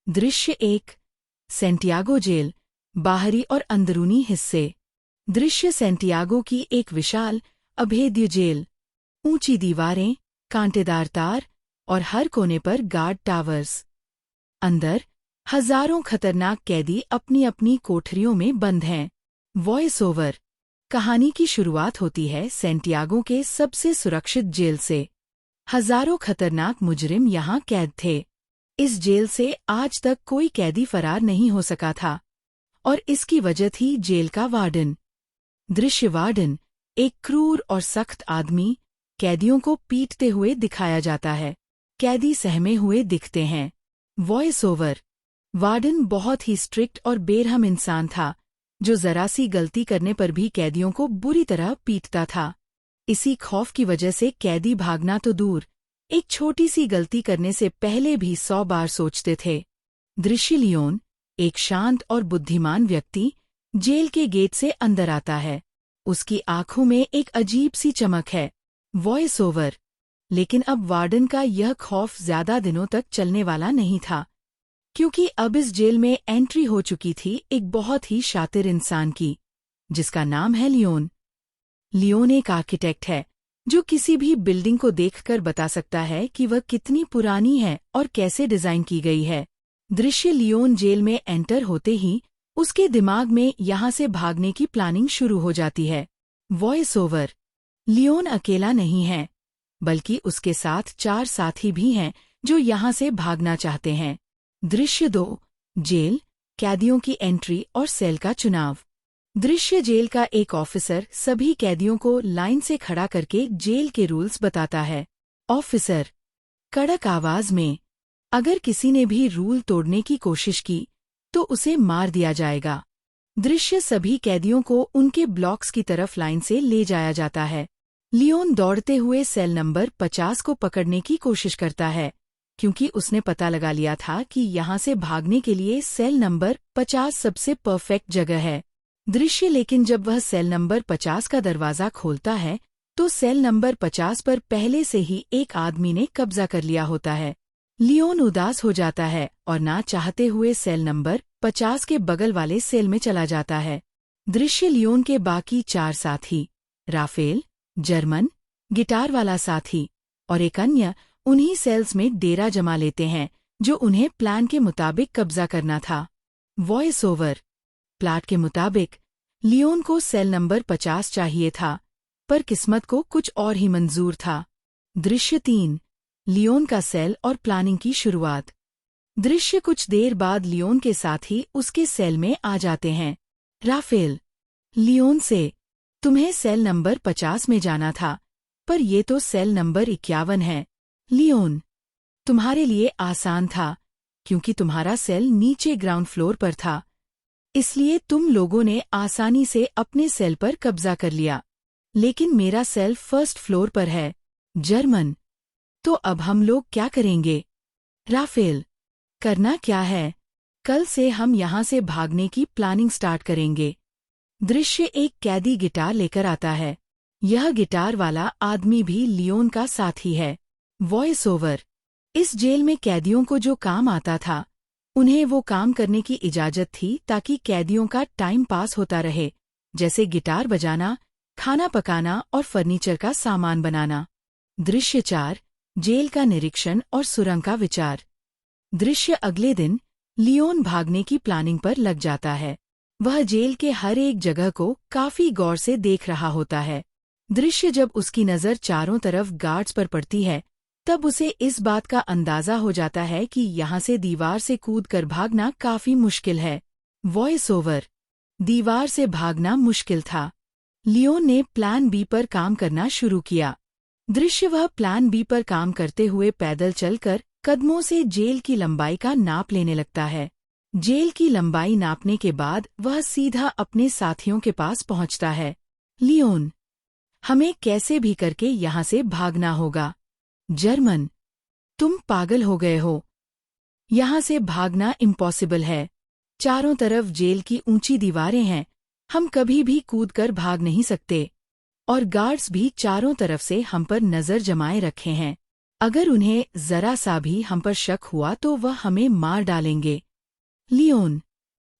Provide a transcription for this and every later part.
दृश्य 1। Santiago jail, बाहरी और अंदरूनी हिस्से। दृश्य सैंटियागो की एक विशाल, अभेद्य जेल। ऊंची दीवारें, कांटेदार तार और हर कोने पर गार्ड टावर्स। अंदर हजारों खतरनाक कैदी अपनी अपनी कोठरियों में बंद हैं। Voice over. कहानी की शुरुआत होती है सैंटियागो के सबसे सुरक्षित जेल से। हजारों खतरनाक मुजरिम यहाँ कैद थे। इस जेल से आज तक कोई कैदी फरार नहीं हो सका था, और इसकी वजह थी जेल का वार्डन। दृश्य वार्डन, एक क्रूर और सख्त आदमी, कैदियों को पीटते हुए दिखाया जाता है। कैदी सहमे हुए दिखते हैं। Voice over. वार्डन बहुत ही स्ट्रिक्ट और बेरहम इंसान था, जो जरा सी गलती करने पर भी कैदियों को बुरी तरह पीटता था। इसी खौफ की वजह से कैदी भागना तो दूर, एक छोटी सी गलती करने से पहले भी 100 बार सोचते थे। दृश्य लियोन, एक शांत और बुद्धिमान व्यक्ति, जेल के गेट से अंदर आता है। उसकी आंखों में एक अजीब सी चमक है। Voice over. लेकिन अब वार्डन का यह खौफ ज्यादा दिनों तक चलने वाला नहीं था, क्योंकि अब इस जेल में एंट्री हो चुकी थी एक बहुत ही शातिर इंसान की, जिसका नाम है लियोन। लियोन एक आर्किटेक्ट है, जो किसी भी बिल्डिंग को देखकर बता सकता है कि वह कितनी पुरानी है और कैसे डिजाइन की गई है। दृश्य लियोन जेल में एंटर होते ही उसके दिमाग में यहाँ से भागने की प्लानिंग शुरू हो जाती है। Voice over. लियोन अकेला नहीं है, बल्कि उसके साथ 4 साथी भी हैं जो यहाँ से भागना चाहते हैं। दृश्य 2। जेल, कैदियों की एंट्री और सेल का चुनाव। दृश्य जेल का एक ऑफिसर सभी कैदियों को लाइन से खड़ा करके जेल के रूल्स बताता है। ऑफिसर, कड़क आवाज में, अगर किसी ने भी रूल तोड़ने की कोशिश की तो उसे मार दिया जाएगा। दृश्य सभी कैदियों को उनके ब्लॉक्स की तरफ लाइन से ले जाया जाता है। लियोन दौड़ते हुए सेल नंबर 50 को पकड़ने की कोशिश करता है, क्योंकि उसने पता लगा लिया था कि यहाँ से भागने के लिए सेल नंबर 50 सबसे परफेक्ट जगह है। दृश्य लेकिन जब वह सेल नंबर 50 का दरवाजा खोलता है तो सेल नंबर 50 पर पहले से ही एक आदमी ने कब्जा कर लिया होता है। लियोन उदास हो जाता है और ना चाहते हुए सेल नंबर 50 के बगल वाले सेल में चला जाता है। दृश्य लियोन के बाकी 4 साथी, राफेल, जर्मन, गिटार वाला साथी और एक अन्य, उन्हीं सेल्स में डेरा जमा लेते हैं जो उन्हें प्लान के मुताबिक कब्जा करना था। Voice over. प्लाट के मुताबिक लियोन को सेल नंबर 50 चाहिए था, पर किस्मत को कुछ और ही मंजूर था। दृश्य 3। लियोन का सेल और प्लानिंग की शुरुआत। दृश्य कुछ देर बाद लियोन के साथी उसके सेल में आ जाते हैं। राफेल, लियोन से, तुम्हें सेल नंबर 50 में जाना था, पर ये तो सेल नंबर 51 है। लियोन, तुम्हारे लिए आसान था, क्योंकि तुम्हारा सेल नीचे ग्राउंड फ्लोर पर था, इसलिए तुम लोगों ने आसानी से अपने सेल पर कब्जा कर लिया, लेकिन मेरा सेल फर्स्ट फ्लोर पर है। जर्मन, तो अब हम लोग क्या करेंगे? राफेल, करना क्या है, कल से हम यहाँ से भागने की प्लानिंग स्टार्ट करेंगे। दृश्य एक कैदी गिटार लेकर आता है। यह गिटार वाला आदमी भी लियोन का साथी है। Voice over. इस जेल में कैदियों को जो काम आता था, उन्हें वो काम करने की इजाजत थी ताकि कैदियों का टाइम पास होता रहे, जैसे गिटार बजाना, खाना पकाना और फर्नीचर का सामान बनाना। दृश्य 4। जेल का निरीक्षण और सुरंग का विचार। दृश्य अगले दिन लियोन भागने की प्लानिंग पर लग जाता है। वह जेल के हर एक जगह को काफी गौर से देख रहा होता है। दृश्य जब उसकी नज़र चारों तरफ गार्ड्स पर पड़ती है, तब उसे इस बात का अंदाजा हो जाता है कि यहाँ से दीवार से कूदकर भागना काफी मुश्किल है। Voice over. दीवार से भागना मुश्किल था। लियोन ने प्लान बी पर काम करना शुरू किया। दृश्य वह प्लान बी पर काम करते हुए पैदल चलकर कदमों से जेल की लंबाई का नाप लेने लगता है। जेल की लंबाई नापने के बाद वह सीधा अपने साथियों के पास पहुंचता है। लियोन, हमें कैसे भी करके यहाँ से भागना होगा। जर्मन, तुम पागल हो गए हो, यहाँ से भागना इम्पॉसिबल है। चारों तरफ जेल की ऊंची दीवारें हैं, हम कभी भी कूदकर भाग नहीं सकते, और गार्ड्स भी चारों तरफ से हम पर नजर जमाए रखे हैं। अगर उन्हें जरा सा भी हम पर शक हुआ तो वह हमें मार डालेंगे। लियोन,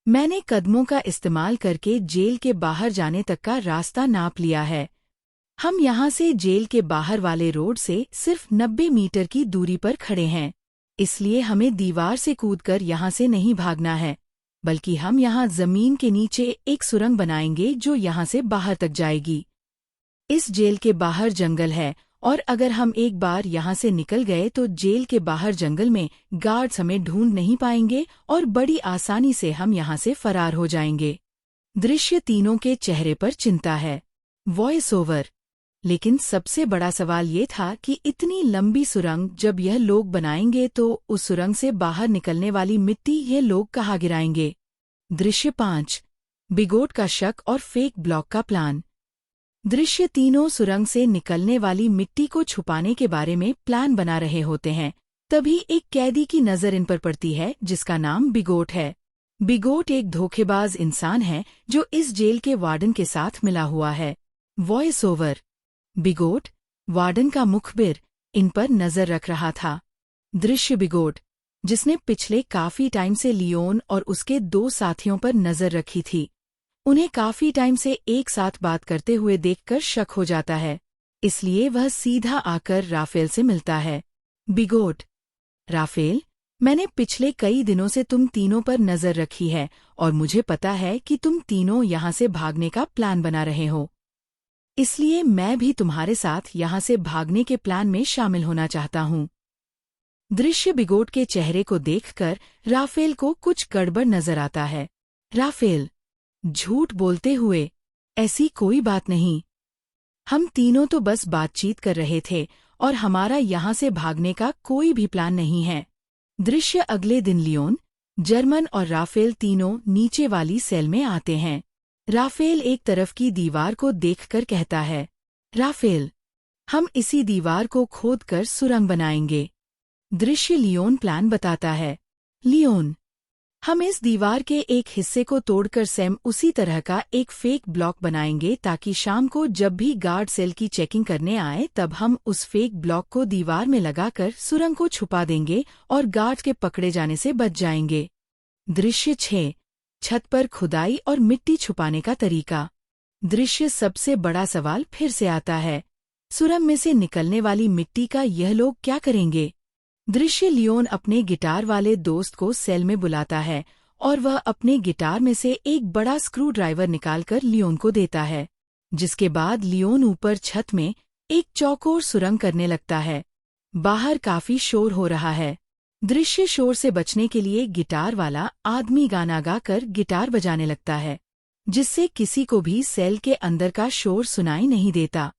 मैंने कदमों का इस्तेमाल करके जेल के बाहर जाने तक का रास्ता नाप लिया है। हम यहाँ से जेल के बाहर वाले रोड से सिर्फ 90 मीटर की दूरी पर खड़े हैं, इसलिए हमें दीवार से कूदकर यहाँ से नहीं भागना है, बल्कि हम यहाँ जमीन के नीचे एक सुरंग बनाएंगे जो यहाँ से बाहर तक जाएगी। इस जेल के बाहर जंगल है, और अगर हम एक बार यहाँ से निकल गए तो जेल के बाहर जंगल में गार्ड्स हमें ढूंढ नहीं पाएंगे और बड़ी आसानी से हम यहाँ से फरार हो जाएंगे। दृश्य तीनों के चेहरे पर चिंता है। Voice over. लेकिन सबसे बड़ा सवाल ये था कि इतनी लंबी सुरंग जब यह लोग बनाएंगे तो उस सुरंग से बाहर निकलने वाली मिट्टी ये लोग कहाँ गिराएंगे। दृश्य 5। बिगोट का शक और फेक ब्लॉक का प्लान। दृश्य तीनों सुरंग से निकलने वाली मिट्टी को छुपाने के बारे में प्लान बना रहे होते हैं। तभी एक कैदी की नजर इन पर पड़ती है जिसका नाम बिगोट है। बिगोट एक धोखेबाज इंसान है जो इस जेल के वार्डन के साथ मिला हुआ है। Voice over. बिगोट, वार्डन का मुखबिर, इन पर नजर रख रहा था। दृश्य बिगोट, जिसने पिछले काफी टाइम से लियोन और उसके 2 साथियों पर नजर रखी थी। उन्हें काफी टाइम से एक साथ बात करते हुए देखकर शक हो जाता है, इसलिए वह सीधा आकर राफेल से मिलता है। बिगोट, राफेल, मैंने पिछले कई दिनों से तुम तीनों पर नजर रखी है और मुझे पता है कि तुम तीनों यहाँ से भागने का प्लान बना रहे हो, इसलिए मैं भी तुम्हारे साथ यहाँ से भागने के प्लान में शामिल होना चाहता हूँ। दृश्य बिगोट के चेहरे को देखकर राफेल को कुछ गड़बड़ नजर आता है। राफेल, झूठ बोलते हुए, ऐसी कोई बात नहीं। हम तीनों तो बस बातचीत कर रहे थे और हमारा यहाँ से भागने का कोई भी प्लान नहीं है। दृश्य अगले दिन लियोन, जर्मन और राफेल तीनों नीचे वाली सेल में आते हैं। राफेल एक तरफ की दीवार को देखकर कहता है, राफेल, हम इसी दीवार को खोदकर सुरंग बनाएंगे। दृश्य लियोन प्लान बताता है। लियोन, हम इस दीवार के एक हिस्से को तोड़कर सेम उसी तरह का एक फेक ब्लॉक बनाएंगे ताकि शाम को जब भी गार्ड सेल की चेकिंग करने आए तब हम उस फेक ब्लॉक को दीवार में लगाकर सुरंग को छुपा देंगे और गार्ड के पकड़े जाने से बच जाएंगे। दृश्य 6। छत पर खुदाई और मिट्टी छुपाने का तरीका। दृश्य सबसे बड़ा सवाल फिर से आता है, सुरंग में से निकलने वाली मिट्टी का यह लोग क्या करेंगे। दृश्य लियोन अपने गिटार वाले दोस्त को सेल में बुलाता है और वह अपने गिटार में से एक बड़ा स्क्रू ड्राइवर निकालकर लियोन को देता है, जिसके बाद लियोन ऊपर छत में एक चौकोर सुरंग करने लगता है। बाहर काफी शोर हो रहा है। दृश्य शोर से बचने के लिए गिटार वाला आदमी गाना गाकर गिटार बजाने लगता है, जिससे किसी को भी सेल के अंदर का शोर सुनाई नहीं देता।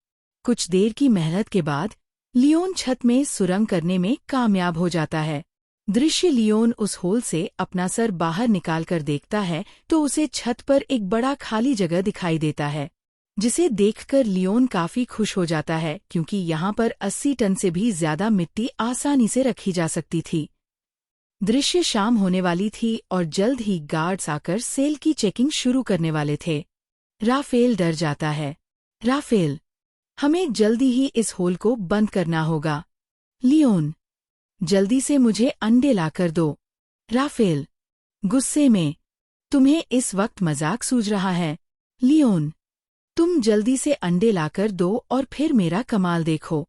कुछ देर की मेहनत के बाद लियोन छत में सुरंग करने में कामयाब हो जाता है। दृश्य लियोन उस होल से अपना सर बाहर निकालकर देखता है तो उसे छत पर एक बड़ा खाली जगह दिखाई देता है, जिसे देखकर लियोन काफी खुश हो जाता है क्योंकि यहाँ पर 80 टन से भी ज्यादा मिट्टी आसानी से रखी जा सकती थी। दृश्य शाम होने वाली थी और जल्द ही गार्ड्स आकर सेल की चेकिंग शुरू करने वाले थे। राफेल डर जाता है। राफेल, हमें जल्दी ही इस होल को बंद करना होगा। लियोन, जल्दी से मुझे अंडे लाकर दो। राफेल, गुस्से में, तुम्हें इस वक्त मजाक सूझ रहा है। लियोन, तुम जल्दी से अंडे लाकर दो और फिर मेरा कमाल देखो।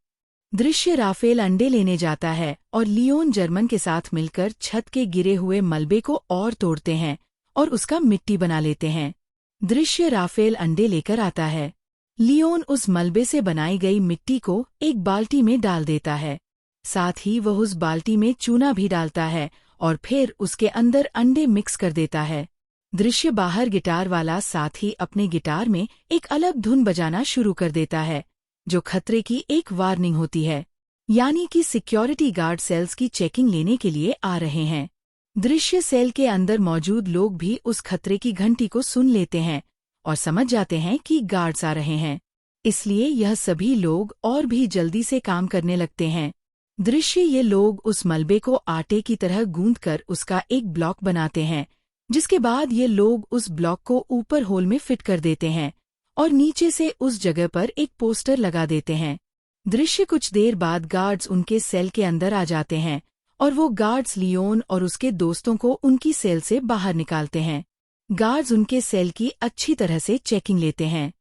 दृश्य राफेल अंडे लेने जाता है और लियोन जर्मन के साथ मिलकर छत के गिरे हुए मलबे को और तोड़ते हैं और उसका मिट्टी बना लेते हैं। दृश्य राफेल अंडे लेकर आता है। लियोन उस मलबे से बनाई गई मिट्टी को एक बाल्टी में डाल देता है, साथ ही वह उस बाल्टी में चूना भी डालता है और फिर उसके अंदर अंडे मिक्स कर देता है। दृश्य बाहर गिटार वाला साथी अपने गिटार में एक अलग धुन बजाना शुरू कर देता है, जो खतरे की एक वार्निंग होती है, यानी कि सिक्योरिटी गार्ड सेल्स की चेकिंग लेने के लिए आ रहे हैं। दृश्य सेल के अंदर मौजूद लोग भी उस खतरे की घंटी को सुन लेते हैं और समझ जाते हैं कि गार्ड्स आ रहे हैं, इसलिए यह सभी लोग और भी जल्दी से काम करने लगते हैं। दृश्य ये लोग उस मलबे को आटे की तरह गूंथकर उसका एक ब्लॉक बनाते हैं, जिसके बाद ये लोग उस ब्लॉक को ऊपर होल में फिट कर देते हैं और नीचे से उस जगह पर एक पोस्टर लगा देते हैं, दृश्य कुछ देर बाद गार्ड्स उनके सेल के अंदर आ जाते हैं और वो गार्ड्स लियोन और उसके दोस्तों को उनकी सेल से बाहर निकालते हैं। गार्ड्स उनके सेल की अच्छी तरह से चेकिंग लेते हैं,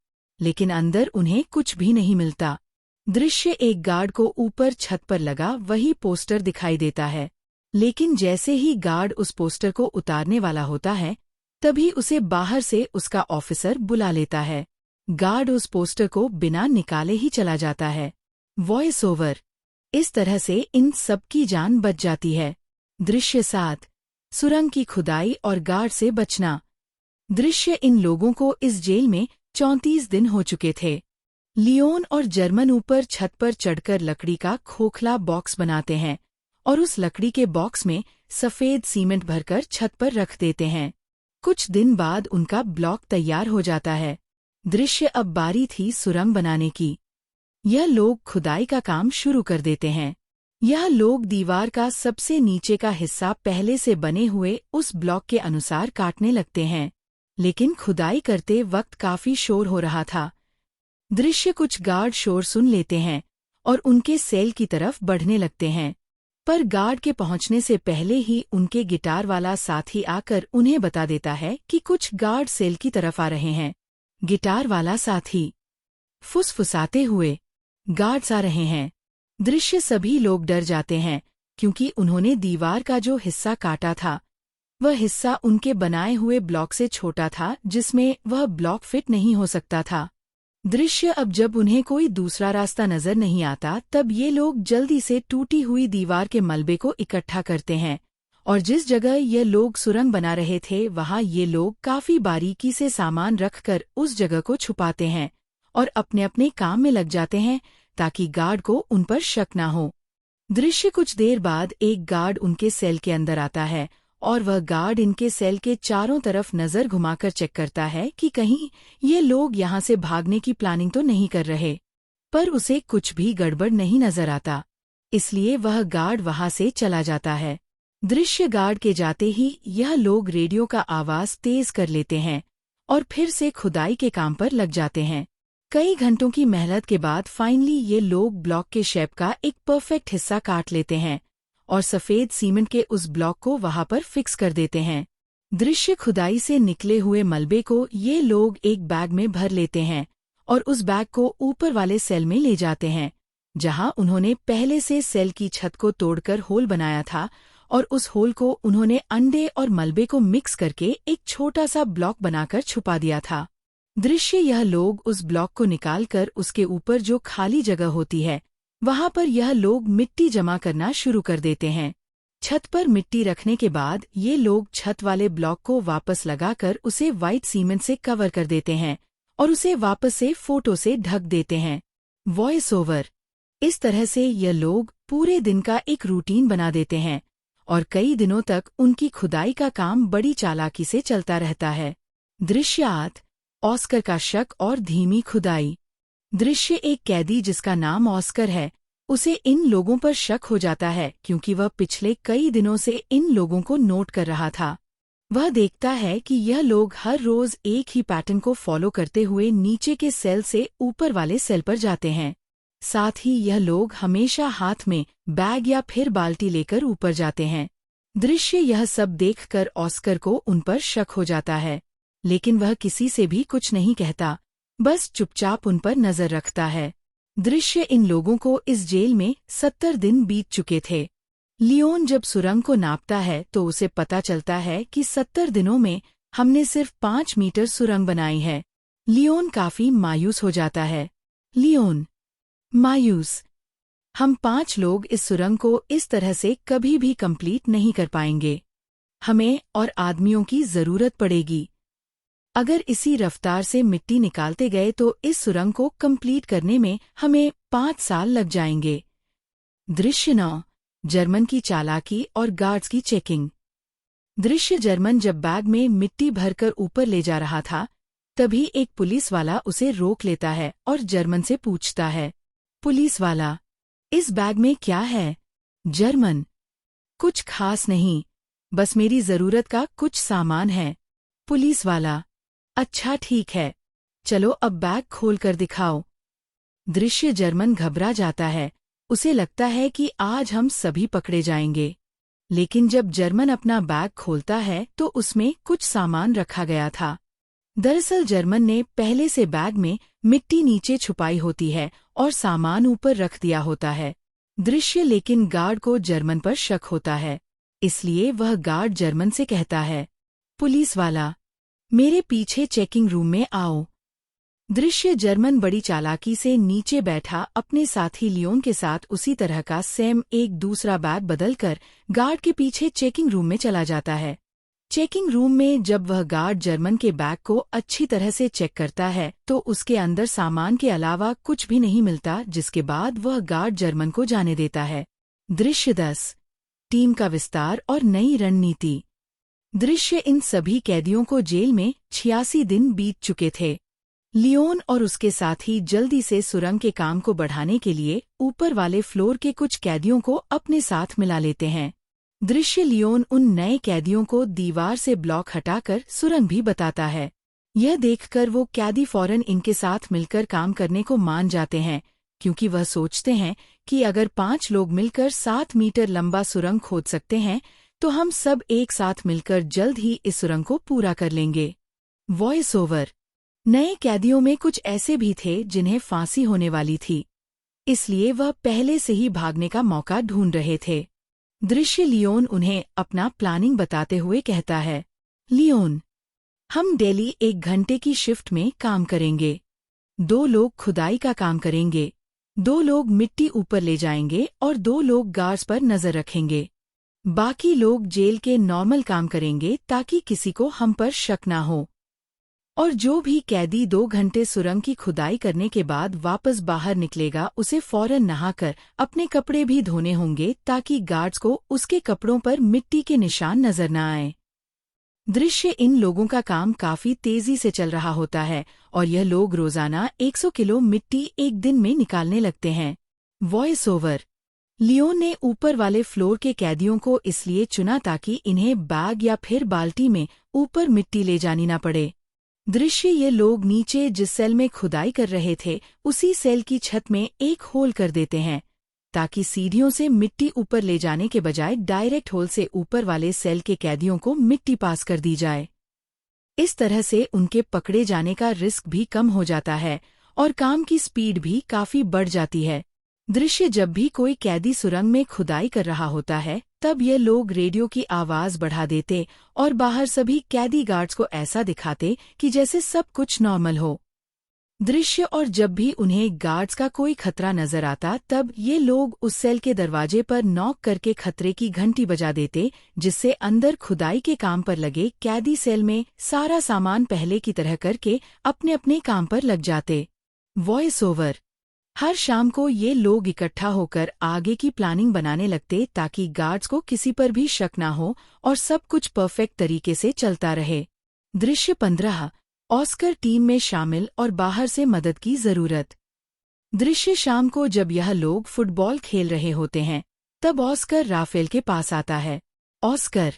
लेकिन अंदर उन्हें कुछ भी नहीं मिलता। दृश्य एक गार्ड को ऊपर छत पर लगा वही पोस्टर दिखाई देता है, लेकिन जैसे ही गार्ड उस पोस्टर को उतारने वाला होता है, तभी उसे बाहर से उसका ऑफिसर बुला लेता है। गार्ड उस पोस्टर को बिना निकाले ही चला जाता है। Voice over. इस तरह से इन सबकी जान बच जाती है। दृश्य 7। सुरंग की खुदाई और गार्ड से बचना। दृश्य इन लोगों को इस जेल में 34 दिन हो चुके थे। लियोन और जर्मन ऊपर छत पर चढ़कर लकड़ी का खोखला बॉक्स बनाते हैं और उस लकड़ी के बॉक्स में सफेद सीमेंट भरकर छत पर रख देते हैं। कुछ दिन बाद उनका ब्लॉक तैयार हो जाता है। दृश्य अब बारी थी सुरंग बनाने की। यह लोग खुदाई का काम शुरू कर देते हैं। यह लोग दीवार का सबसे नीचे का हिस्सा पहले से बने हुए उस ब्लॉक के अनुसार काटने लगते हैं, लेकिन खुदाई करते वक्त काफी शोर हो रहा था। दृश्य कुछ गार्ड शोर सुन लेते हैं और उनके सेल की तरफ बढ़ने लगते हैं, पर गार्ड के पहुंचने से पहले ही उनके गिटार वाला साथी आकर उन्हें बता देता है कि कुछ गार्ड सेल की तरफ आ रहे हैं। गिटार वाला साथी फुसफुसाते हुए, गार्ड्स आ रहे हैं। दृश्य सभी लोग डर जाते हैं क्योंकि उन्होंने दीवार का जो हिस्सा काटा था वह हिस्सा उनके बनाए हुए ब्लॉक से छोटा था, जिसमें वह ब्लॉक फिट नहीं हो सकता था। दृश्य अब जब उन्हें कोई दूसरा रास्ता नजर नहीं आता, तब ये लोग जल्दी से टूटी हुई दीवार के मलबे को इकट्ठा करते हैं और जिस जगह ये लोग सुरंग बना रहे थे वहां ये लोग काफी बारीकी से सामान रखकर उस जगह को छुपाते हैं और अपने अपने काम में लग जाते हैं ताकि गार्ड को उन पर शक न हो। दृश्य कुछ देर बाद एक गार्ड उनके सेल के अंदर आता है और वह गार्ड इनके सेल के चारों तरफ नजर घुमाकर चेक करता है कि कहीं ये लोग यहाँ से भागने की प्लानिंग तो नहीं कर रहे, पर उसे कुछ भी गड़बड़ नहीं नजर आता, इसलिए वह गार्ड वहां से चला जाता है। दृश्य गार्ड के जाते ही यह लोग रेडियो का आवाज तेज कर लेते हैं और फिर से खुदाई के काम पर लग जाते हैं। कई घंटों की मेहनत के बाद फाइनली ये लोग ब्लॉक के शेप का एक परफेक्ट हिस्सा काट लेते हैं और सफेद सीमेंट के उस ब्लॉक को वहां पर फिक्स कर देते हैं। दृश्य खुदाई से निकले हुए मलबे को ये लोग एक बैग में भर लेते हैं और उस बैग को ऊपर वाले सेल में ले जाते हैं, जहां उन्होंने पहले से सेल की छत को तोड़कर होल बनाया था और उस होल को उन्होंने अंडे और मलबे को मिक्स करके एक छोटा सा ब्लॉक बनाकर छुपा दिया था। दृश्य यह लोग उस ब्लॉक को निकालकर उसके ऊपर जो खाली जगह होती है वहां पर यह लोग मिट्टी जमा करना शुरू कर देते हैं। छत पर मिट्टी रखने के बाद ये लोग छत वाले ब्लॉक को वापस लगाकर उसे व्हाइट सीमेंट से कवर कर देते हैं और उसे वापस से फोटो से ढक देते हैं। Voice over. इस तरह से यह लोग पूरे दिन का एक रूटीन बना देते हैं और कई दिनों तक उनकी खुदाई का काम बड़ी चालाकी से चलता रहता है। दृश्य 8। ऑस्कर का शक और धीमी खुदाई। दृश्य एक कैदी जिसका नाम ऑस्कर है, उसे इन लोगों पर शक हो जाता है क्योंकि वह पिछले कई दिनों से इन लोगों को नोट कर रहा था। वह देखता है कि यह लोग हर रोज एक ही पैटर्न को फॉलो करते हुए नीचे के सेल से ऊपर वाले सेल पर जाते हैं। साथ ही यह लोग हमेशा हाथ में बैग या फिर बाल्टी लेकर ऊपर जाते हैं। दृश्य यह सब देखकर ऑस्कर को उन पर शक हो जाता है, लेकिन वह किसी से भी कुछ नहीं कहता, बस चुपचाप उन पर नजर रखता है। दृश्य इन लोगों को इस जेल में 70 दिन बीत चुके थे। लियोन जब सुरंग को नापता है तो उसे पता चलता है कि 70 दिनों में हमने सिर्फ 5 मीटर सुरंग बनाई है। लियोन काफी मायूस हो जाता है। लियोन मायूस, हम 5 लोग इस सुरंग को इस तरह से कभी भी कंप्लीट नहीं कर पाएंगे। हमें और आदमियों की जरूरत पड़ेगी। अगर इसी रफ्तार से मिट्टी निकालते गए तो इस सुरंग को कंप्लीट करने में हमें 5 साल लग जाएंगे। दृश्य 9। जर्मन की चालाकी और गार्ड्स की चेकिंग। दृश्य जर्मन जब बैग में मिट्टी भरकर ऊपर ले जा रहा था, तभी एक पुलिस वाला उसे रोक लेता है और जर्मन से पूछता है। पुलिस वाला, इस बैग में क्या है? जर्मन, कुछ खास नहीं, बस मेरी जरूरत का कुछ सामान है। पुलिस वाला, अच्छा ठीक है, चलो अब बैग खोल कर दिखाओ। दृश्य जर्मन घबरा जाता है। उसे लगता है कि आज हम सभी पकड़े जाएंगे। लेकिन जब जर्मन अपना बैग खोलता है तो उसमें कुछ सामान रखा गया था। दरअसल जर्मन ने पहले से बैग में मिट्टी नीचे छुपाई होती है और सामान ऊपर रख दिया होता है। दृश्य लेकिन गार्ड को जर्मन पर शक होता है, इसलिए वह गार्ड जर्मन से कहता है, पुलिस वाला, मेरे पीछे चेकिंग रूम में आओ। दृश्य जर्मन बड़ी चालाकी से नीचे बैठा अपने साथी लियोन के साथ उसी तरह का सेम एक दूसरा बैग बदलकर गार्ड के पीछे चेकिंग रूम में चला जाता है। चेकिंग रूम में जब वह गार्ड जर्मन के बैग को अच्छी तरह से चेक करता है तो उसके अंदर सामान के अलावा कुछ भी नहीं मिलता, जिसके बाद वह गार्ड जर्मन को जाने देता है। दृश्य 10, टीम का विस्तार और नई रणनीति। दृश्य इन सभी कैदियों को जेल में 86 दिन बीत चुके थे। लियोन और उसके साथी जल्दी से सुरंग के काम को बढ़ाने के लिए ऊपर वाले फ्लोर के कुछ कैदियों को अपने साथ मिला लेते हैं। दृश्य लियोन उन नए कैदियों को दीवार से ब्लॉक हटाकर सुरंग भी बताता है। यह देखकर वो कैदी फौरन इनके साथ मिलकर काम करने को मान जाते हैं, क्योंकि वह सोचते हैं कि अगर 5 लोग मिलकर 7 मीटर लंबा सुरंग खोद सकते हैं तो हम सब एक साथ मिलकर जल्द ही इस सुरंग को पूरा कर लेंगे। Voice over. नए कैदियों में कुछ ऐसे भी थे जिन्हें फांसी होने वाली थी, इसलिए वह पहले से ही भागने का मौका ढूंढ रहे थे। दृश्य लियोन उन्हें अपना प्लानिंग बताते हुए कहता है, लियोन, हम डेली 1 घंटे की शिफ्ट में काम करेंगे। 2 लोग खुदाई का काम करेंगे, 2 लोग मिट्टी ऊपर ले जाएंगे और 2 लोग गार्ड्स पर नजर रखेंगे। बाकी लोग जेल के नॉर्मल काम करेंगे ताकि किसी को हम पर शक ना हो। और जो भी कैदी 2 घंटे सुरंग की खुदाई करने के बाद वापस बाहर निकलेगा उसे फौरन नहाकर अपने कपड़े भी धोने होंगे ताकि गार्ड्स को उसके कपड़ों पर मिट्टी के निशान नजर न आए। दृश्य इन लोगों का काम काफी तेजी से चल रहा होता है और यह लोग रोजाना 100 किलो मिट्टी एक दिन में निकालने लगते हैं। Voice over. लियोन ने ऊपर वाले फ्लोर के कैदियों को इसलिए चुना ताकि इन्हें बैग या फिर बाल्टी में ऊपर मिट्टी ले जानी न पड़े। दृश्य ये लोग नीचे जिस सेल में खुदाई कर रहे थे उसी सेल की छत में एक होल कर देते हैं ताकि सीढ़ियों से मिट्टी ऊपर ले जाने के बजाय डायरेक्ट होल से ऊपर वाले सेल के कैदियों को मिट्टी पास कर दी जाए। इस तरह से उनके पकड़े जाने का रिस्क भी कम हो जाता है और काम की स्पीड भी काफी बढ़ जाती है। दृश्य जब भी कोई कैदी सुरंग में खुदाई कर रहा होता है तब ये लोग रेडियो की आवाज बढ़ा देते और बाहर सभी कैदी गार्ड्स को ऐसा दिखाते कि जैसे सब कुछ नॉर्मल हो। दृश्य और जब भी उन्हें गार्ड्स का कोई खतरा नजर आता तब ये लोग उस सेल के दरवाजे पर नॉक करके खतरे की घंटी बजा देते, जिससे अंदर खुदाई के काम पर लगे कैदी सेल में सारा सामान पहले की तरह करके अपने अपने काम पर लग जाते। Voice over. हर शाम को ये लोग इकट्ठा होकर आगे की प्लानिंग बनाने लगते ताकि गार्ड्स को किसी पर भी शक ना हो और सब कुछ परफेक्ट तरीके से चलता रहे। दृश्य 15। ऑस्कर टीम में शामिल और बाहर से मदद की जरूरत। दृश्य शाम को जब यह लोग फुटबॉल खेल रहे होते हैं तब ऑस्कर राफेल के पास आता है। ऑस्कर,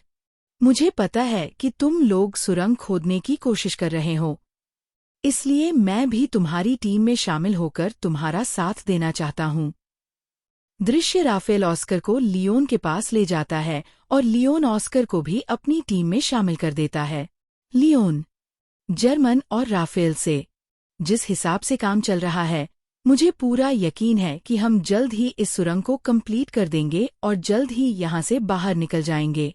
मुझे पता है कि तुम लोग सुरंग खोदने की कोशिश कर रहे हो, इसलिए मैं भी तुम्हारी टीम में शामिल होकर तुम्हारा साथ देना चाहता हूँ। दृश्य राफेल ऑस्कर को लियोन के पास ले जाता है और लियोन ऑस्कर को भी अपनी टीम में शामिल कर देता है। लियोन, जर्मन और राफेल से जिस हिसाब से काम चल रहा है, मुझे पूरा यकीन है कि हम जल्द ही इस सुरंग को कंप्लीट कर देंगे और जल्द ही यहाँ से बाहर निकल जाएंगे।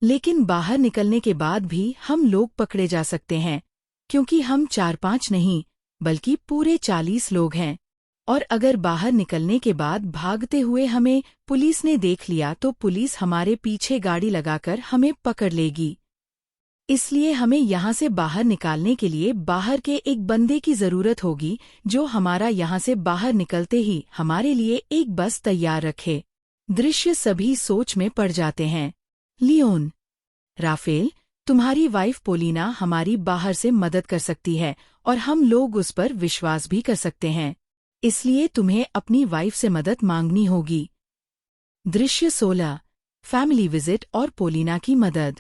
लेकिन बाहर निकलने के बाद भी हम लोग पकड़े जा सकते हैं, क्योंकि हम 4-5 नहीं बल्कि पूरे 40 लोग हैं, और अगर बाहर निकलने के बाद भागते हुए हमें पुलिस ने देख लिया तो पुलिस हमारे पीछे गाड़ी लगाकर हमें पकड़ लेगी। इसलिए हमें यहाँ से बाहर निकालने के लिए बाहर के एक बंदे की जरूरत होगी जो हमारा यहाँ से बाहर निकलते ही हमारे लिए एक बस तैयार रखे। दृश्य सभी सोच में पड़ जाते हैं। लियोन, राफेल, तुम्हारी वाइफ पोलिना हमारी बाहर से मदद कर सकती है और हम लोग उस पर विश्वास भी कर सकते हैं, इसलिए तुम्हें अपनी वाइफ से मदद मांगनी होगी। दृश्य 16। फैमिली विजिट और पोलिना की मदद।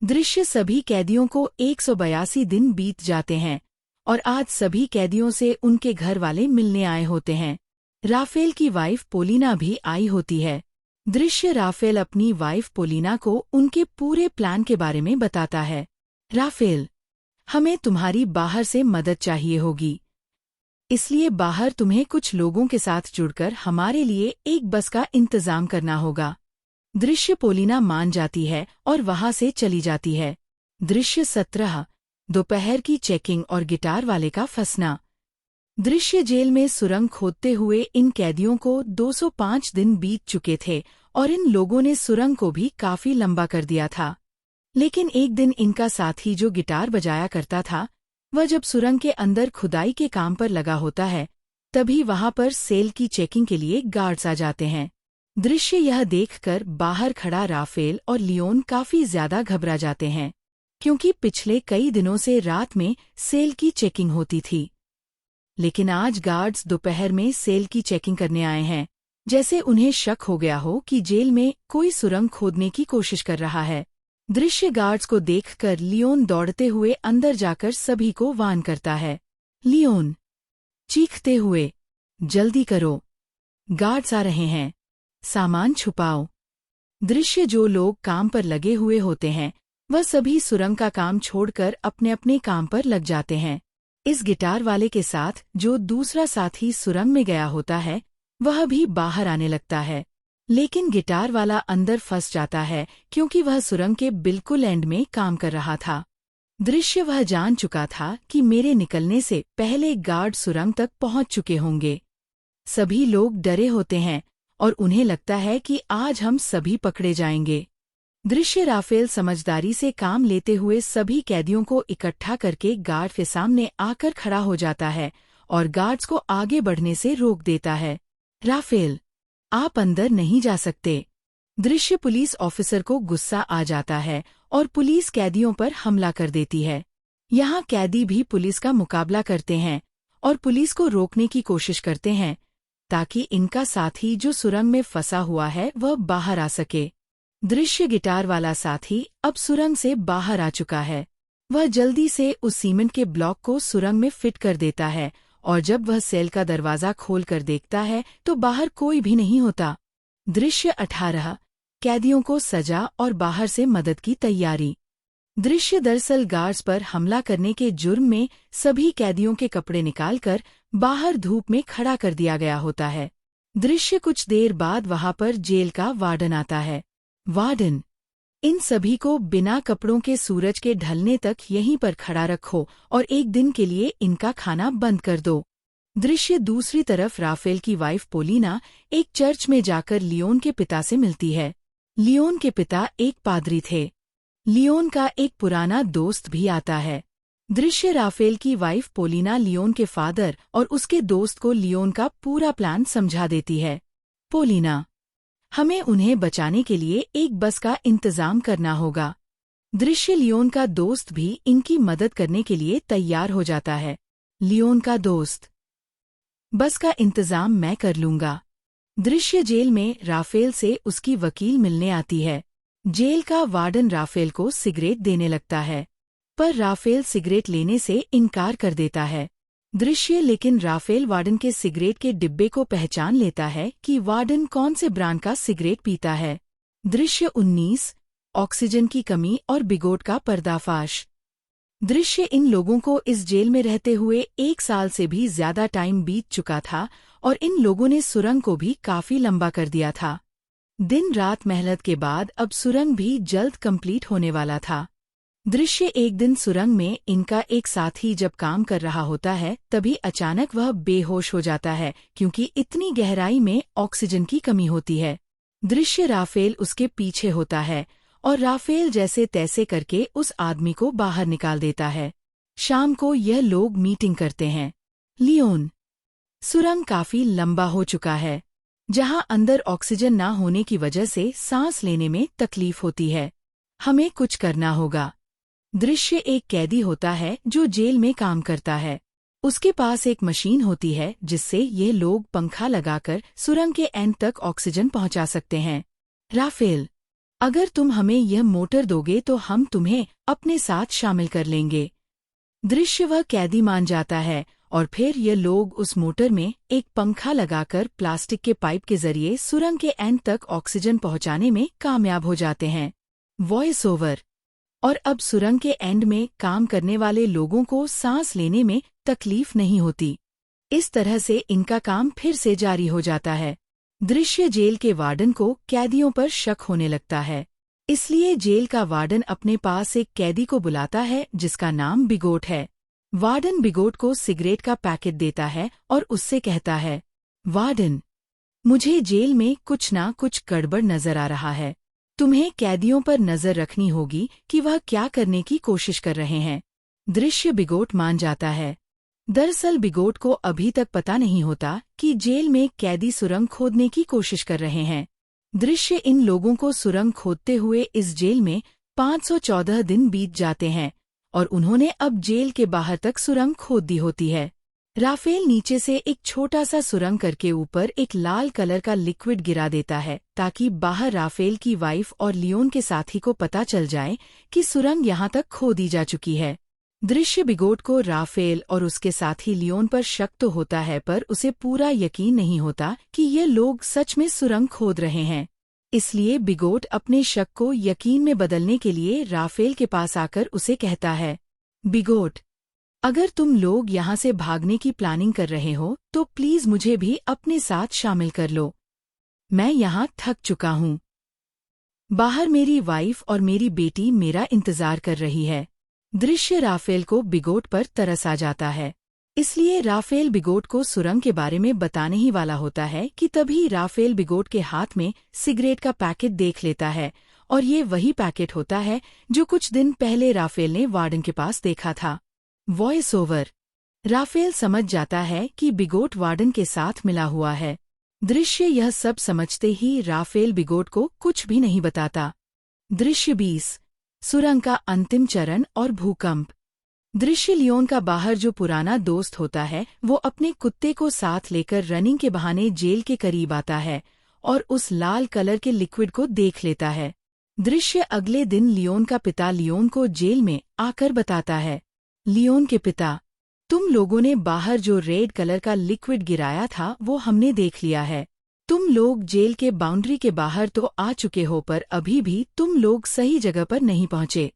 दृश्य सभी कैदियों को 182 दिन बीत जाते हैं और आज सभी कैदियों से उनके घर वाले मिलने आए होते हैं। राफेल की वाइफ पोलिना भी आई होती है। दृश्य राफेल अपनी वाइफ पोलिना को उनके पूरे प्लान के बारे में बताता है। राफेल, हमें तुम्हारी बाहर से मदद चाहिए होगी, इसलिए बाहर तुम्हें कुछ लोगों के साथ जुड़कर हमारे लिए एक बस का इंतजाम करना होगा। दृश्य पोलिना मान जाती है और वहां से चली जाती है। दृश्य 17 दोपहर की चेकिंग और गिटार वाले का फंसना। दृश्य जेल में सुरंग खोदते हुए इन कैदियों को 205 दिन बीत चुके थे और इन लोगों ने सुरंग को भी काफी लंबा कर दिया था। लेकिन एक दिन इनका साथी जो गिटार बजाया करता था, वह जब सुरंग के अंदर खुदाई के काम पर लगा होता है, तभी वहां पर सेल की चेकिंग के लिए गार्ड्स आ जाते हैं। दृश्य यह देखकर बाहर खड़ा राफेल और लियोन काफी ज्यादा घबरा जाते हैं, क्योंकि पिछले कई दिनों से रात में सेल की चेकिंग होती थी। लेकिन आज गार्ड्स दोपहर में सेल की चेकिंग करने आए हैं, जैसे उन्हें शक हो गया हो कि जेल में कोई सुरंग खोदने की कोशिश कर रहा है। दृश्य गार्ड्स को देखकर लियोन दौड़ते हुए अंदर जाकर सभी को वार्न करता है। लियोन, चीखते हुए, जल्दी करो, गार्ड्स आ रहे हैं, सामान छुपाओ। दृश्य जो लोग काम पर लगे हुए होते हैं, वह सभी सुरंग का काम छोड़कर अपने अपने काम पर लग जाते हैं। इस गिटार वाले के साथ जो दूसरा साथी सुरंग में गया होता है, वह भी बाहर आने लगता है। लेकिन गिटार वाला अंदर फंस जाता है, क्योंकि वह सुरंग के बिल्कुल एंड में काम कर रहा था। दृश्य वह जान चुका था कि मेरे निकलने से पहले गार्ड सुरंग तक पहुंच चुके होंगे। सभी लोग डरे होते हैं और उन्हें लगता है कि आज हम सभी पकड़े जाएंगे। दृश्य राफेल समझदारी से काम लेते हुए सभी कैदियों को इकट्ठा करके गार्ड के सामने आकर खड़ा हो जाता है और गार्ड्स को आगे बढ़ने से रोक देता है। राफेल, आप अंदर नहीं जा सकते। दृश्य पुलिस ऑफिसर को गुस्सा आ जाता है और पुलिस कैदियों पर हमला कर देती है। यहाँ कैदी भी पुलिस का मुकाबला करते हैं और पुलिस को रोकने की कोशिश करते हैं, ताकि इनका साथी जो सुरंग में फंसा हुआ है वह बाहर आ सके। दृश्य गिटार वाला साथी अब सुरंग से बाहर आ चुका है। वह जल्दी से उस सीमेंट के ब्लॉक को सुरंग में फिट कर देता है और जब वह सेल का दरवाजा खोल कर देखता है तो बाहर कोई भी नहीं होता। दृश्य 18 कैदियों को सजा और बाहर से मदद की तैयारी। दृश्य दरअसल गार्ड्स पर हमला करने के जुर्म में सभी कैदियों के कपड़े निकालकर बाहर धूप में खड़ा कर दिया गया होता है। दृश्य कुछ देर बाद वहां पर जेल का वार्डन आता है। वार्डन, इन सभी को बिना कपड़ों के सूरज के ढलने तक यहीं पर खड़ा रखो और एक दिन के लिए इनका खाना बंद कर दो। दृश्य दूसरी तरफ राफेल की वाइफ पोलिना एक चर्च में जाकर लियोन के पिता से मिलती है। लियोन के पिता एक पादरी थे। लियोन का एक पुराना दोस्त भी आता है। दृश्य राफेल की वाइफ पोलिना लियोन के फादर और उसके दोस्त को लियोन का पूरा प्लान समझा देती है। पोलिना, हमें उन्हें बचाने के लिए एक बस का इंतजाम करना होगा। दृश्य लियोन का दोस्त भी इनकी मदद करने के लिए तैयार हो जाता है। लियोन का दोस्त, बस का इंतजाम मैं कर लूंगा। दृश्य जेल में राफेल से उसकी वकील मिलने आती है। जेल का वार्डन राफेल को सिगरेट देने लगता है, पर राफेल सिगरेट लेने से इनकार कर देता है। दृश्य लेकिन राफेल वार्डन के सिगरेट के डिब्बे को पहचान लेता है कि वार्डन कौन से ब्रांड का सिगरेट पीता है। दृश्य 19 ऑक्सीजन की कमी और बिगोट का पर्दाफाश। दृश्य इन लोगों को इस जेल में रहते हुए 1 साल से भी ज्यादा टाइम बीत चुका था और इन लोगों ने सुरंग को भी काफी लंबा कर दिया था। दिन रात मेहनत के बाद अब सुरंग भी जल्द कंप्लीट होने वाला था। दृश्य एक दिन सुरंग में इनका एक साथी जब काम कर रहा होता है, तभी अचानक वह बेहोश हो जाता है, क्योंकि इतनी गहराई में ऑक्सीजन की कमी होती है। दृश्य राफेल उसके पीछे होता है और राफेल जैसे तैसे करके उस आदमी को बाहर निकाल देता है। शाम को यह लोग मीटिंग करते हैं। लियोन, सुरंग काफी लंबा हो चुका है, जहां अंदर ऑक्सीजन ना होने की वजह से सांस लेने में तकलीफ होती है। हमें कुछ करना होगा। दृश्य एक कैदी होता है जो जेल में काम करता है। उसके पास एक मशीन होती है जिससे ये लोग पंखा लगाकर सुरंग के एंड तक ऑक्सीजन पहुंचा सकते हैं। राफेल, अगर तुम हमें यह मोटर दोगे तो हम तुम्हें अपने साथ शामिल कर लेंगे। दृश्य वह कैदी मान जाता है और फिर ये लोग उस मोटर में एक पंखा लगाकर प्लास्टिक के पाइप के जरिए सुरंग के एंड तक ऑक्सीजन पहुंचाने में कामयाब हो जाते हैं। Voice over. और अब सुरंग के एंड में काम करने वाले लोगों को सांस लेने में तकलीफ नहीं होती। इस तरह से इनका काम फिर से जारी हो जाता है। दृश्य जेल के वार्डन को कैदियों पर शक होने लगता है, इसलिए जेल का वार्डन अपने पास एक कैदी को बुलाता है जिसका नाम बिगोट है। वार्डन बिगोट को सिगरेट का पैकेट देता है और उससे कहता है, वार्डन, मुझे जेल में कुछ ना कुछ गड़बड़ नजर आ रहा है। तुम्हें कैदियों पर नजर रखनी होगी कि वह क्या करने की कोशिश कर रहे हैं। दृश्य बिगोट मान जाता है। दरअसल बिगोट को अभी तक पता नहीं होता कि जेल में कैदी सुरंग खोदने की कोशिश कर रहे हैं। दृश्य इन लोगों को सुरंग खोदते हुए इस जेल में 514 दिन बीत जाते हैं और उन्होंने अब जेल के बाहर तक सुरंग खोद दी होती है। राफेल नीचे से एक छोटा सा सुरंग करके ऊपर एक लाल कलर का लिक्विड गिरा देता है ताकि बाहर राफेल की वाइफ और लियोन के साथी को पता चल जाए कि सुरंग यहाँ तक खोदी जा चुकी है। दृश्य बिगोट को राफेल और उसके साथी लियोन पर शक तो होता है, पर उसे पूरा यकीन नहीं होता कि ये लोग सच में सुरंग खोद रहे हैं। इसलिए बिगोट अपने शक को यकीन में बदलने के लिए राफेल के पास आकर उसे कहता है, बिगोट, अगर तुम लोग यहाँ से भागने की प्लानिंग कर रहे हो तो प्लीज मुझे भी अपने साथ शामिल कर लो। मैं यहाँ थक चुका हूँ। बाहर मेरी वाइफ और मेरी बेटी मेरा इंतजार कर रही है। दृश्य राफेल को बिगोट पर तरस आ जाता है, इसलिए राफेल बिगोट को सुरंग के बारे में बताने ही वाला होता है कि तभी राफेल बिगोट के हाथ में सिगरेट का पैकेट देख लेता है और ये वही पैकेट होता है जो कुछ दिन पहले राफेल ने वार्डन के पास देखा था। Voice over. राफेल समझ जाता है कि बिगोट वार्डन के साथ मिला हुआ है। दृश्य यह सब समझते ही राफेल बिगोट को कुछ भी नहीं बताता। दृश्य 20। सुरंग का अंतिम चरण और भूकंप। दृश्य लियोन का बाहर जो पुराना दोस्त होता है वो अपने कुत्ते को साथ लेकर रनिंग के बहाने जेल के करीब आता है और उस लाल कलर के लिक्विड को देख लेता है। दृश्य अगले दिन लियोन का पिता लियोन को जेल में आकर बताता है, लियोन के पिता, तुम लोगों ने बाहर जो रेड कलर का लिक्विड गिराया था वो हमने देख लिया है। तुम लोग जेल के बाउंड्री के बाहर तो आ चुके हो, पर अभी भी तुम लोग सही जगह पर नहीं पहुंचे,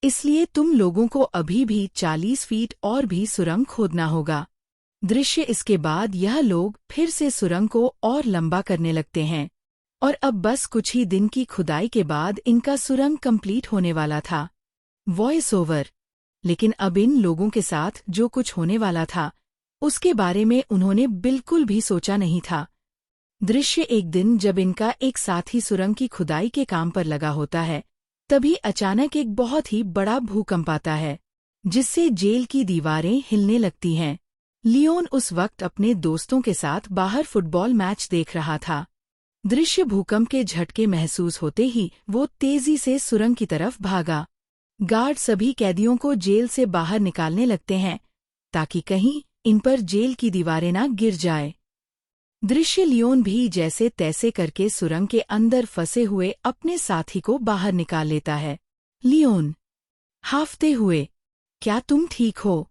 इसलिए तुम लोगों को अभी भी 40 फीट और भी सुरंग खोदना होगा। दृश्य इसके बाद यह लोग फिर से सुरंग को और लंबा करने लगते हैं और अब बस कुछ ही दिन की खुदाई के बाद इनका सुरंग कंप्लीट होने वाला था। Voice over. लेकिन अब इन लोगों के साथ जो कुछ होने वाला था उसके बारे में उन्होंने बिल्कुल भी सोचा नहीं था। दृश्य एक दिन जब इनका एक साथी सुरंग की खुदाई के काम पर लगा होता है, तभी अचानक एक बहुत ही बड़ा भूकंप आता है जिससे जेल की दीवारें हिलने लगती हैं। लियोन उस वक्त अपने दोस्तों के साथ बाहर फुटबॉल मैच देख रहा था। दृश्य भूकंप के झटके महसूस होते ही वो तेजी से सुरंग की तरफ भागा। गार्ड सभी कैदियों को जेल से बाहर निकालने लगते हैं ताकि कहीं इन पर जेल की दीवारें ना गिर जाए। दृश्य लियोन भी जैसे तैसे करके सुरंग के अंदर फंसे हुए अपने साथी को बाहर निकाल लेता है। लियोन, हांफते हुए, क्या तुम ठीक हो?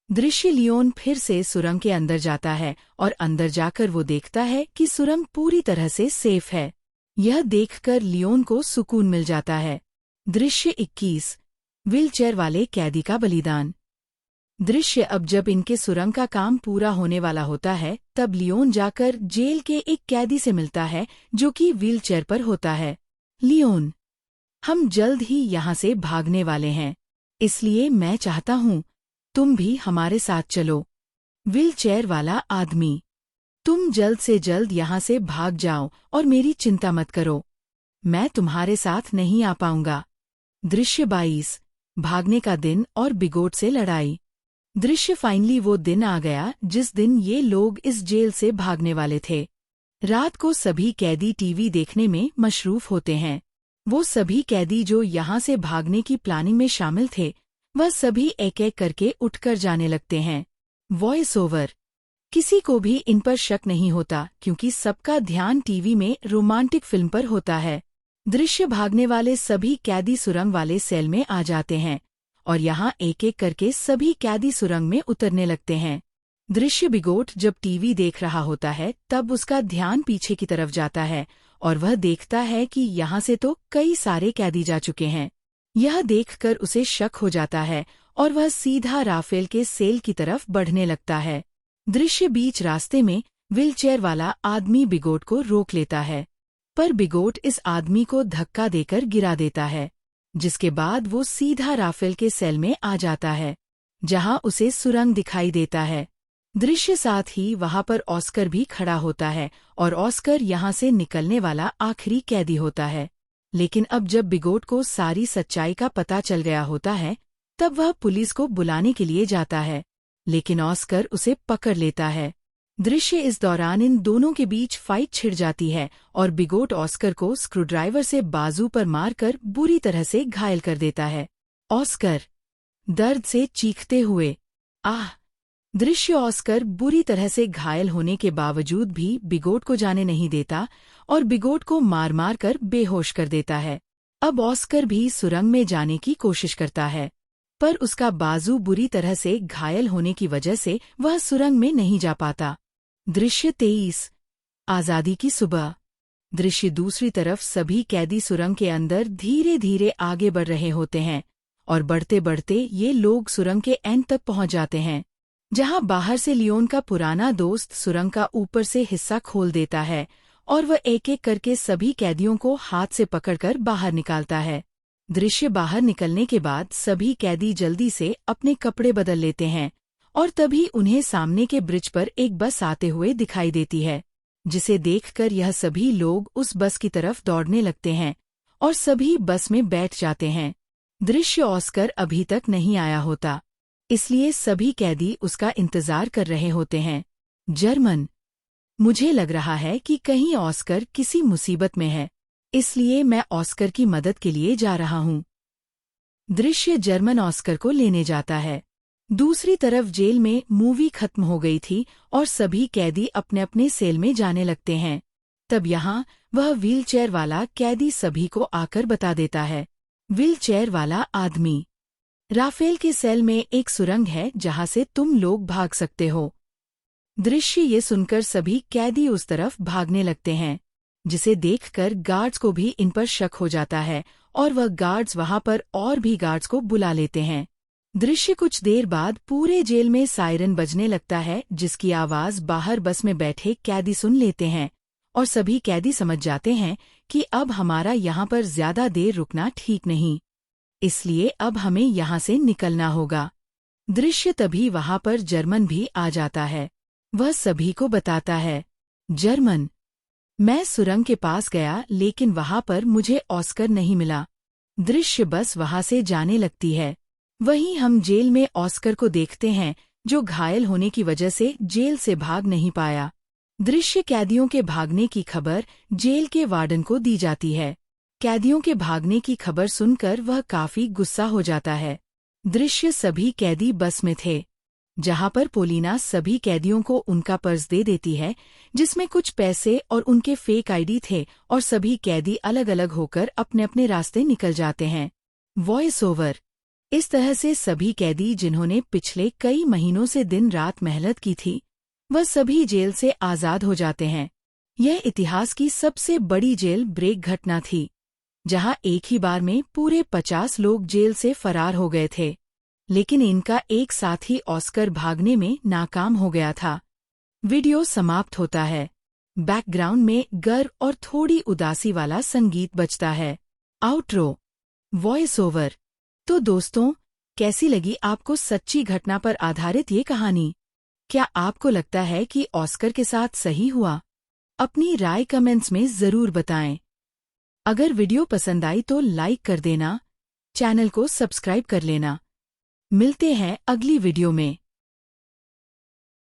दृश्य लियोन फिर से सुरंग के अंदर जाता है और अंदर जाकर वो देखता है कि सुरंग पूरी तरह से सेफ है। यह देखकर लियोन को सुकून मिल जाता है। दृश्य 21। व्हीलचेयर वाले कैदी का बलिदान। दृश्य अब जब इनके सुरंग का काम पूरा होने वाला होता है तब लियोन जाकर जेल के एक कैदी से मिलता है जो कि व्हीलचेयर पर होता है। लियोन, हम जल्द ही यहाँ से भागने वाले हैं, इसलिए मैं चाहता हूँ तुम भी हमारे साथ चलो। व्हीलचेयर वाला आदमी, तुम जल्द से जल्द यहाँ से भाग जाओ और मेरी चिंता मत करो, मैं तुम्हारे साथ नहीं आ पाऊंगा। दृश्य 22। भागने का दिन और बिगोट से लड़ाई। दृश्य फाइनली वो दिन आ गया जिस दिन ये लोग इस जेल से भागने वाले थे। रात को सभी कैदी टीवी देखने में मशरूफ होते हैं। वो सभी कैदी जो यहाँ से भागने की प्लानिंग में शामिल थे वह सभी एक एक करके उठकर जाने लगते हैं। Voice over. किसी को भी इन पर शक नहीं होता क्योंकि सबका ध्यान टीवी में रोमांटिक फिल्म पर होता है। दृश्य भागने वाले सभी कैदी सुरंग वाले सेल में आ जाते हैं और यहाँ एक एक करके सभी कैदी सुरंग में उतरने लगते हैं। दृश्य बिगोट जब टीवी देख रहा होता है तब उसका ध्यान पीछे की तरफ जाता है और वह देखता है कि यहाँ से तो कई सारे कैदी जा चुके हैं। यह देखकर उसे शक हो जाता है और वह सीधा राफेल के सेल की तरफ बढ़ने लगता है। दृश्य बीच रास्ते में व्हीलचेयर वाला आदमी बिगोट को रोक लेता है, पर बिगोट इस आदमी को धक्का देकर गिरा देता है, जिसके बाद वो सीधा राफेल के सेल में आ जाता है, जहां उसे सुरंग दिखाई देता है। दृश्य साथ ही वहां पर ऑस्कर भी खड़ा होता है और ऑस्कर यहां से निकलने वाला आखिरी कैदी होता है। लेकिन अब जब बिगोट को सारी सच्चाई का पता चल गया होता है तब वह पुलिस को बुलाने के लिए जाता है, लेकिन ऑस्कर उसे पकड़ लेता है। दृश्य इस दौरान इन दोनों के बीच फाइट छिड़ जाती है और बिगोट ऑस्कर को स्क्रूड्राइवर से बाजू पर मारकर बुरी तरह से घायल कर देता है। ऑस्कर दर्द से चीखते हुए आह! दृश्य ऑस्कर बुरी तरह से घायल होने के बावजूद भी बिगोट को जाने नहीं देता और बिगोट को मार मार कर बेहोश कर देता है। अब ऑस्कर भी सुरंग में जाने की कोशिश करता है, पर उसका बाजू बुरी तरह से घायल होने की वजह से वह सुरंग में नहीं जा पाता। दृश्य 23 आज़ादी की सुबह। दृश्य दूसरी तरफ सभी कैदी सुरंग के अंदर धीरे धीरे आगे बढ़ रहे होते हैं और बढ़ते बढ़ते ये लोग सुरंग के एंड तक पहुंच जाते हैं, जहां बाहर से लियोन का पुराना दोस्त सुरंग का ऊपर से हिस्सा खोल देता है और वह एक एक करके सभी कैदियों को हाथ से पकड़कर बाहर निकालता है। दृश्य बाहर निकलने के बाद सभी कैदी जल्दी से अपने कपड़े बदल लेते हैं और तभी उन्हें सामने के ब्रिज पर एक बस आते हुए दिखाई देती है, जिसे देखकर यह सभी लोग उस बस की तरफ दौड़ने लगते हैं और सभी बस में बैठ जाते हैं। दृश्य ऑस्कर अभी तक नहीं आया होता, इसलिए सभी कैदी उसका इंतजार कर रहे होते हैं। जर्मन, मुझे लग रहा है कि कहीं ऑस्कर किसी मुसीबत में है, इसलिए मैं ऑस्कर की मदद के लिए जा रहा हूँ। दृश्य जर्मन ऑस्कर को लेने जाता है। दूसरी तरफ जेल में मूवी खत्म हो गई थी और सभी कैदी अपने अपने सेल में जाने लगते हैं। तब यहाँ वह व्हीलचेयर वाला कैदी सभी को आकर बता देता है। व्हीलचेयर वाला आदमी, राफेल के सेल में एक सुरंग है जहाँ से तुम लोग भाग सकते हो। दृश्य ये सुनकर सभी कैदी उस तरफ भागने लगते हैं, जिसे देखकर गार्ड्स को भी इन पर शक हो जाता है और वह गार्ड्स वहां पर और भी गार्ड्स को बुला लेते हैं। दृश्य कुछ देर बाद पूरे जेल में सायरन बजने लगता है, जिसकी आवाज बाहर बस में बैठे कैदी सुन लेते हैं और सभी कैदी समझ जाते हैं कि अब हमारा यहाँ पर ज्यादा देर रुकना ठीक नहीं, इसलिए अब हमें यहाँ से निकलना होगा। दृश्य तभी वहां पर जर्मन भी आ जाता है। वह सभी को बताता है, जर्मन, मैं सुरंग के पास गया लेकिन वहां पर मुझे ऑस्कर नहीं मिला। दृश्य बस वहां से जाने लगती है। वहीं हम जेल में ऑस्कर को देखते हैं, जो घायल होने की वजह से जेल से भाग नहीं पाया। दृश्य कैदियों के भागने की खबर जेल के वार्डन को दी जाती है। कैदियों के भागने की खबर सुनकर वह काफी गुस्सा हो जाता है। दृश्य सभी कैदी बस में थे, जहां पर पोलिना सभी कैदियों को उनका पर्स दे देती है, जिसमें कुछ पैसे और उनके फेक आईडी थे और सभी कैदी अलग अलग होकर अपने अपने रास्ते निकल जाते हैं। Voice over. इस तरह से सभी कैदी जिन्होंने पिछले कई महीनों से दिन रात मेहनत की थी, वह सभी जेल से आजाद हो जाते हैं। यह इतिहास की सबसे बड़ी जेल ब्रेक घटना थी, जहां एक ही बार में पूरे 50 लोग जेल से फरार हो गए थे, लेकिन इनका एक साथी ऑस्कर भागने में नाकाम हो गया था। वीडियो समाप्त होता है। बैकग्राउंड में गर्व और थोड़ी उदासी वाला संगीत बजता है। आउट्रो। Voice over. तो दोस्तों, कैसी लगी आपको सच्ची घटना पर आधारित ये कहानी? क्या आपको लगता है कि ऑस्कर के साथ सही हुआ? अपनी राय कमेंट्स में जरूर बताएं। अगर वीडियो पसंद आई तो लाइक कर देना, चैनल को सब्सक्राइब कर लेना। मिलते हैं अगली वीडियो में।